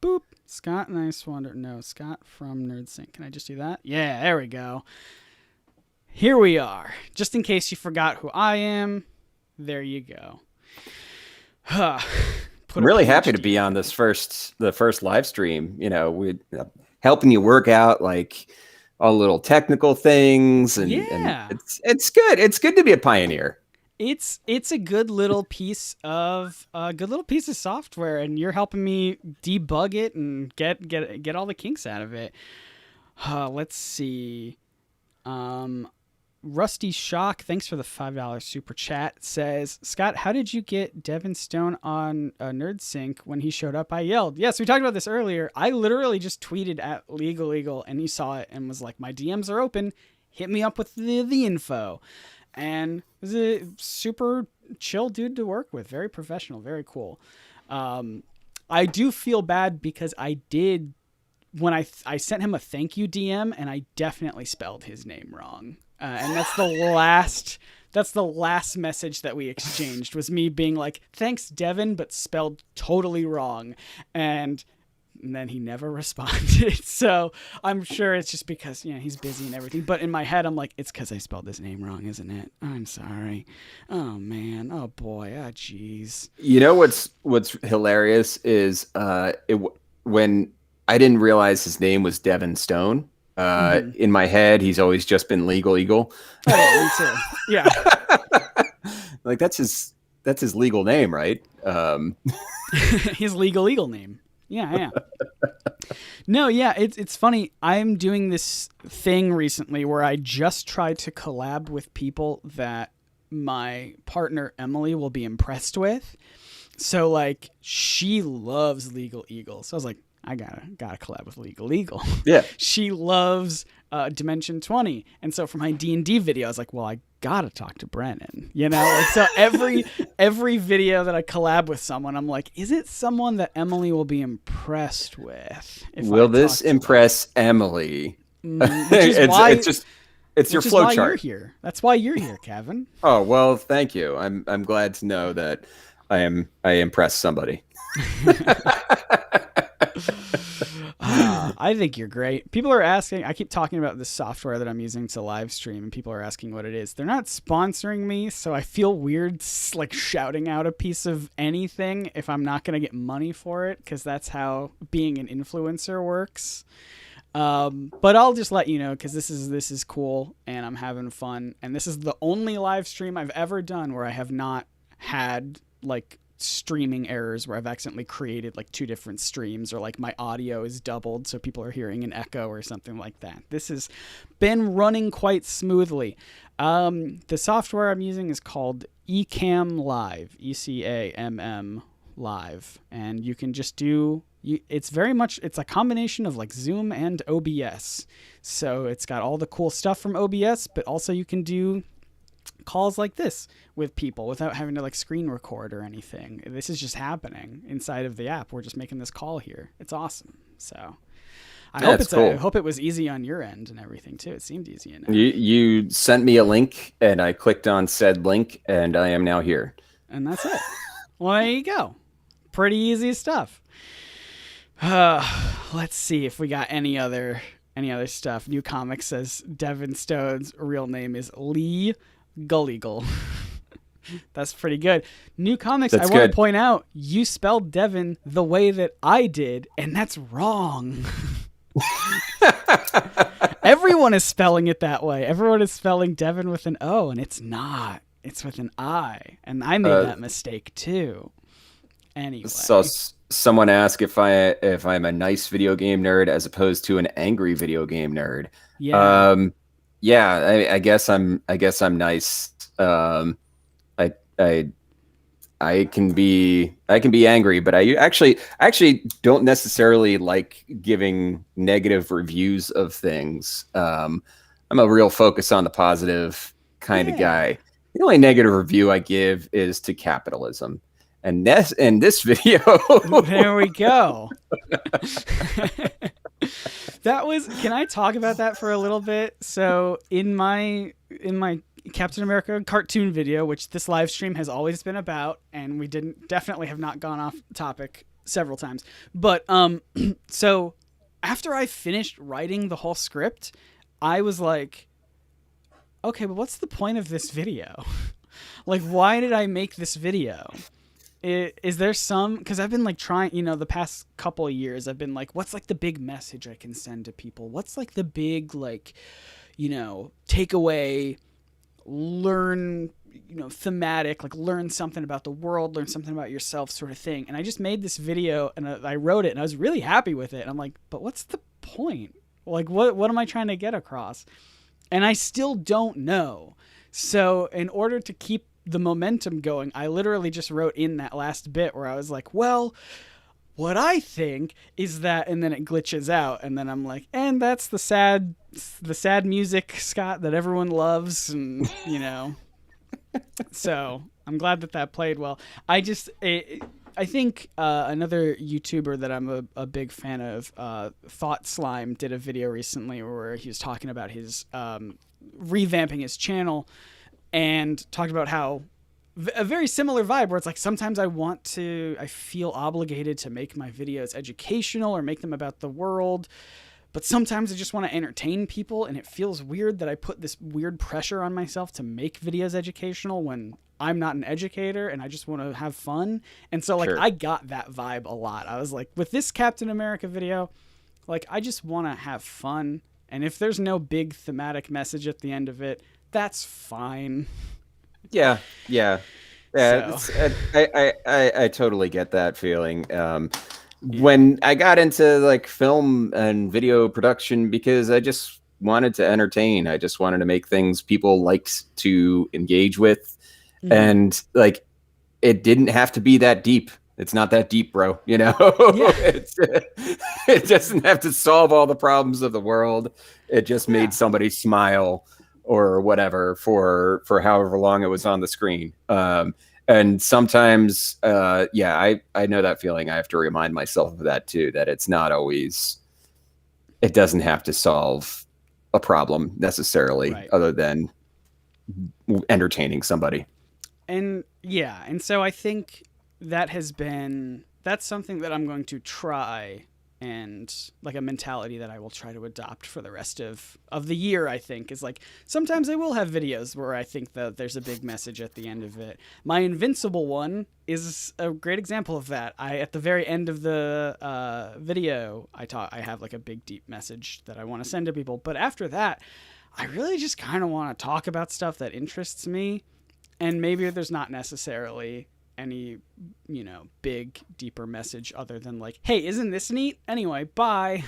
Boop. Scott and I Swander. No, Scott from NerdSync. Can I just do that? Yeah, there we go. Here we are. Just in case you forgot who I am, there you go. I'm really happy to be on the first live stream. You know, we helping you work out like all the little technical things, and it's good. It's good to be a pioneer. It's a good little piece of software, and you're helping me debug it and get all the kinks out of it. Let's see. Rusty Shock, thanks for the $5 super chat, says, Scott, how did you get Devin Stone on NerdSync when he showed up? I yelled. Yes, we talked about this earlier. I literally just tweeted at Legal Eagle, and he saw it and was like, my DMs are open. Hit me up with the info. And it was a super chill dude to work with. Very professional, very cool. I do feel bad because I did, when I sent him a thank you DM, and I definitely spelled his name wrong. And that's the last message that we exchanged, was me being like, thanks, Devin, but spelled totally wrong. And then he never responded. So I'm sure it's just because, you know, he's busy and everything. But in my head, I'm like, it's because I spelled his name wrong, isn't it? I'm sorry. Oh, man. Oh, boy. Oh, jeez. You know what's hilarious is when I didn't realize his name was Devin Stone. In my head, he's always just been Legal Eagle. Oh, me too. Yeah. Like that's his legal name, right? His Legal Eagle name. Yeah. No, yeah, it's funny. I'm doing this thing recently where I just try to collab with people that my partner Emily will be impressed with. So like, she loves Legal Eagle. So I was like, I gotta collab with Legal Eagle. Yeah. She loves Dimension 20. And so for my D&D video, I was like, well, I gotta talk to Brennan. You know? Like, so every video that I collab with someone, I'm like, is it someone that Emily will be impressed with? Will this impress Emily? It's your flow chart. You're here. That's why you're here, Kevin. Oh, well, thank you. I'm glad to know that I impressed somebody. I think you're great. People are asking, I keep talking about this software that I'm using to live stream, and people are asking what it is. They're not sponsoring me, so I feel weird like shouting out a piece of anything if I'm not going to get money for it, because that's how being an influencer works. But I'll just let you know, because this is cool and I'm having fun, and this is the only live stream I've ever done where I have not had like streaming errors where I've accidentally created like two different streams, or like my audio is doubled so people are hearing an echo or something like that. This has been running quite smoothly. The software I'm using is called Ecamm Live, ECAMM Live, and you can just do it's a combination of like Zoom and OBS. So it's got all the cool stuff from OBS, but also you can do calls like this with people without having to like screen record or anything. This is just happening inside of the app. We're just making this call here. It's awesome. So I hope it was easy on your end and everything too. It seemed easy enough. You sent me a link and I clicked on said link and I am now here. And that's it. Well, there you go. Pretty easy stuff. Let's see if we got any other stuff. New Comics says Devin Stone's real name is Lee Gulligle. That's pretty good. New Comics, I want to point out, you spelled Devin the way that I did, and that's wrong. Everyone is spelling it that way. Everyone is spelling Devin with an O, and it's not. It's with an I, and I made that mistake too. Anyway. So someone asked if I'm a nice video game nerd as opposed to an angry video game nerd. Yeah. Yeah, I guess I'm nice. I can be angry, but I actually don't necessarily like giving negative reviews of things. I'm a real focus on the positive kind of guy. The only negative review I give is to capitalism. And in this video, there we go. Can I talk about that for a little bit? So in my Captain America cartoon video, which this live stream has always been about, and we definitely have not gone off topic several times. But so after I finished writing the whole script, I was like, okay, but what's the point of this video? Like, why did I make this video? Is there some, because I've been like trying, the past couple of years, I've been like, what's like the big message I can send to people? What's like the big, like, takeaway, learn, thematic, like learn something about the world, learn something about yourself sort of thing. And I just made this video and I wrote it and I was really happy with it. And I'm like, but what's the point? Like, what am I trying to get across? And I still don't know. So in order to keep the momentum going, I literally just wrote in that last bit where I was like, well, what I think is that, and then it glitches out, and then I'm like, and that's the sad music, Scott, that everyone loves, and so I'm glad that played well. I think another YouTuber that I'm a big fan of, Thought Slime, did a video recently where he was talking about his revamping his channel, and talked about how a very similar vibe where it's like sometimes I feel obligated to make my videos educational or make them about the world, but sometimes I just want to entertain people, and it feels weird that I put this weird pressure on myself to make videos educational when I'm not an educator and I just want to have fun. And so like, sure. I got that vibe a lot. I was like, with this Captain America video, like, I just want to have fun. And if there's no big thematic message at the end of it, that's fine. Yeah. So. I totally get that feeling. When I got into like film and video production, because I just wanted to entertain. I just wanted to make things people liked to engage with. Mm-hmm. And like, it didn't have to be that deep. It's not that deep, bro. Yeah. It doesn't have to solve all the problems of the world. It just made somebody smile or whatever for however long it was on the screen. And sometimes, I know that feeling. I have to remind myself of that too, that it's not always, it doesn't have to solve a problem necessarily, right, other than entertaining somebody. And so I think that's something that I'm going to try and like a mentality that I will try to adopt for the rest of the year. I think is like sometimes I will have videos where I think that there's a big message at the end of it. My Invincible one is a great example of that. I at the very end of the video I have like a big deep message that I want to send to people, but after that I really just kind of want to talk about stuff that interests me, and maybe there's not necessarily any, big, deeper message other than like, hey, isn't this neat? Anyway, bye.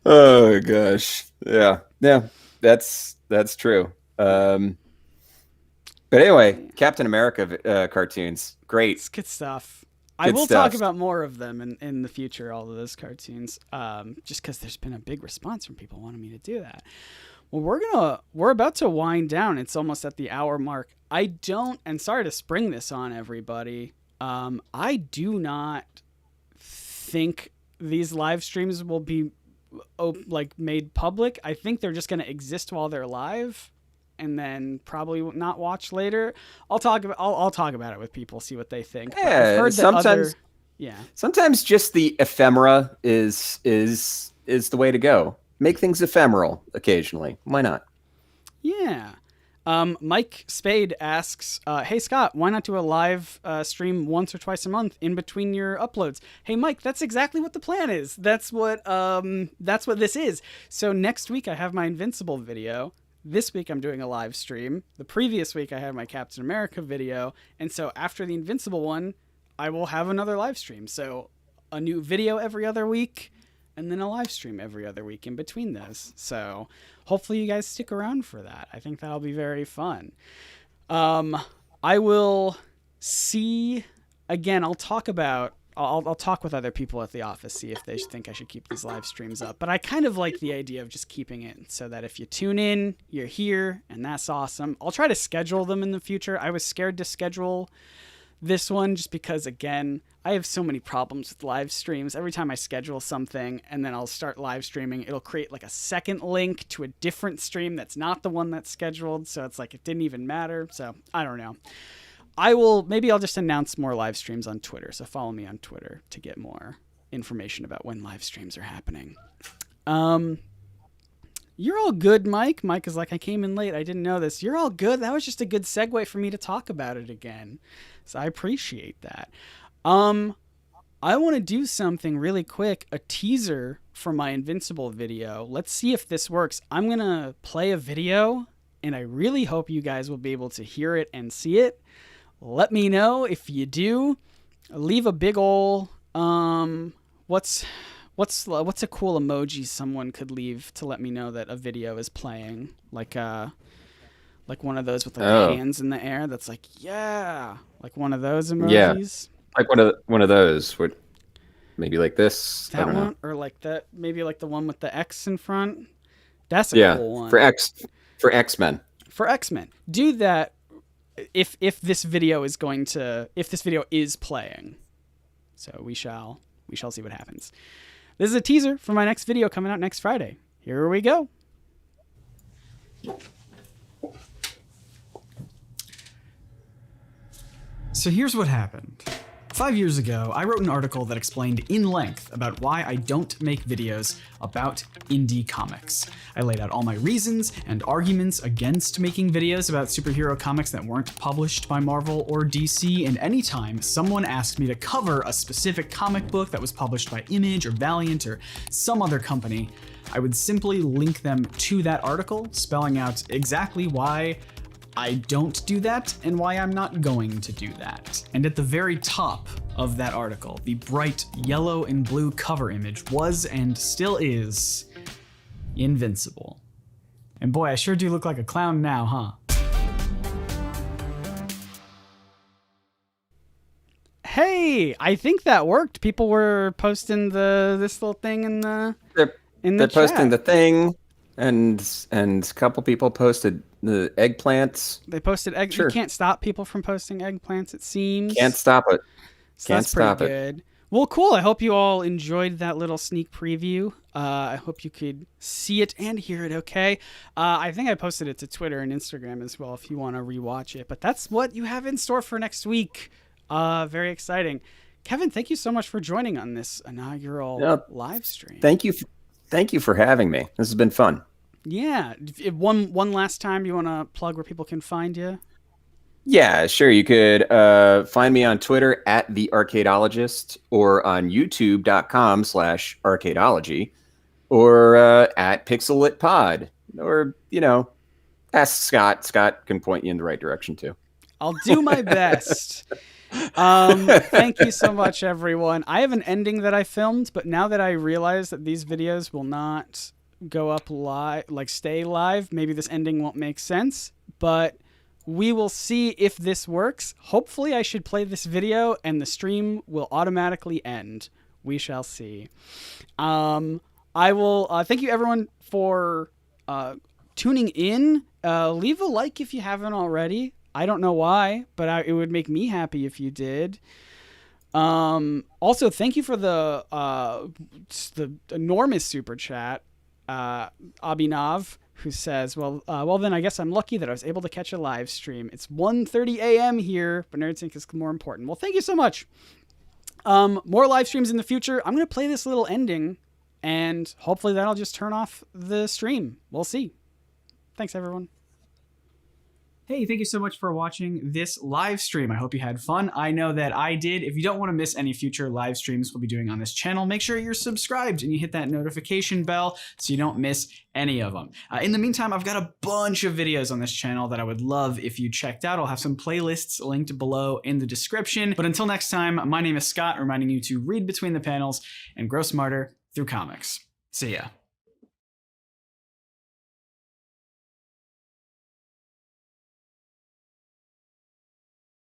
Oh gosh. Yeah. That's true. But anyway, Captain America cartoons, great. It's good stuff. I will talk about more of them in the future, all of those cartoons, just because there's been a big response from people wanting me to do that. Well, we're about to wind down. It's almost at the hour mark. And sorry to spring this on everybody. I do not think these live streams will be made public. I think they're just going to exist while they're live, and then probably not watch later. I'll talk about it with people, see what they think. Yeah, I've heard that sometimes just the ephemera is the way to go. Make things ephemeral occasionally. Why not? Yeah. Mike Spade asks, hey, Scott, why not do a live stream once or twice a month in between your uploads? Hey, Mike, that's exactly what the plan is. That's what this is. So next week I have my Invincible video. This week I'm doing a live stream. The previous week I had my Captain America video. And so after the Invincible one, I will have another live stream. So a new video every other week, and then a live stream every other week in between those. So hopefully you guys stick around for that. I think that'll be very fun. I will see, again, I'll talk with other people at the office, see if they think I should keep these live streams up. But I kind of like the idea of just keeping it so that if you tune in, you're here, and that's awesome. I'll try to schedule them in the future. I was scared to schedule this one just because, again, I have so many problems with live streams. Every time I schedule something and then I'll start live streaming, it'll create like a second link to a different stream that's not the one that's scheduled. So it's like it didn't even matter. So I don't know. Maybe I'll just announce more live streams on Twitter. So follow me on Twitter to get more information about when live streams are happening. You're all good, Mike. Mike is like, I came in late. I didn't know this. You're all good. That was just a good segue for me to talk about it again. So I appreciate that. I want to do something really quick, a teaser for my Invincible video. Let's see if this works. I'm going to play a video, and I really hope you guys will be able to hear it and see it. Let me know if you do. Leave a big ol' what's a cool emoji someone could leave to let me know that a video is playing? Like one of those with like hands in the air. That's like, yeah, like one of those emojis. Yeah, like one of those. What? Maybe like this. That one, know. Or like that. Maybe like the one with the X in front. That's a cool one. For X-Men. For X-Men, do that. If this video is playing, so we shall see what happens. This is a teaser for my next video coming out next Friday. Here we go. So here's what happened. 5 years ago, I wrote an article that explained in length about why I don't make videos about indie comics. I laid out all my reasons and arguments against making videos about superhero comics that weren't published by Marvel or DC, and anytime someone asked me to cover a specific comic book that was published by Image or Valiant or some other company, I would simply link them to that article, spelling out exactly why I don't do that and why I'm not going to do that. And at the very top of that article, the bright yellow and blue cover image was and still is Invincible. And boy, I sure do look like a clown now, huh? Hey, I think that worked. People were posting this little thing in the chat. They're posting the thing, and a couple people posted the eggplants. They posted egg. Sure. You can't stop people from posting eggplants, it seems. Can't stop it. So that's pretty good. Well, cool. I hope you all enjoyed that little sneak preview. I hope you could see it and hear it okay. I think I posted it to Twitter and Instagram as well if you want to rewatch it. But that's what you have in store for next week. Very exciting. Kevin, thank you so much for joining on this inaugural No, live stream. thank you for having me. This has been fun. Yeah. One last time, you want to plug where people can find you? Yeah, sure. You could find me on Twitter at the Arcadeologist or on YouTube.com/arcadeology or at Pixel Pod or ask Scott. Scott can point you in the right direction too. I'll do my best. Thank you so much, everyone. I have an ending that I filmed, but now that I realize that these videos will not go up live, like stay live, maybe this ending won't make sense, but we will see if this works. Hopefully I should play this video and the stream will automatically end. We shall see. I will thank you everyone for tuning in. Leave a like if you haven't already. I don't know why, but it would make me happy if you did. Also, thank you for the enormous super chat, Abhinav, who says, well, then I guess I'm lucky that I was able to catch a live stream. It's 1:30 a.m. here, but NerdSync is more important. Well, thank you so much. More live streams in the future. I'm going to play this little ending, and hopefully that'll just turn off the stream. We'll see. Thanks, everyone. Hey, thank you so much for watching this live stream. I hope you had fun. I know that I did. If you don't want to miss any future live streams we'll be doing on this channel, make sure you're subscribed and you hit that notification bell so you don't miss any of them. In the meantime, I've got a bunch of videos on this channel that I would love if you checked out. I'll have some playlists linked below in the description. But until next time, my name is Scott, reminding you to read between the panels and grow smarter through comics. See ya.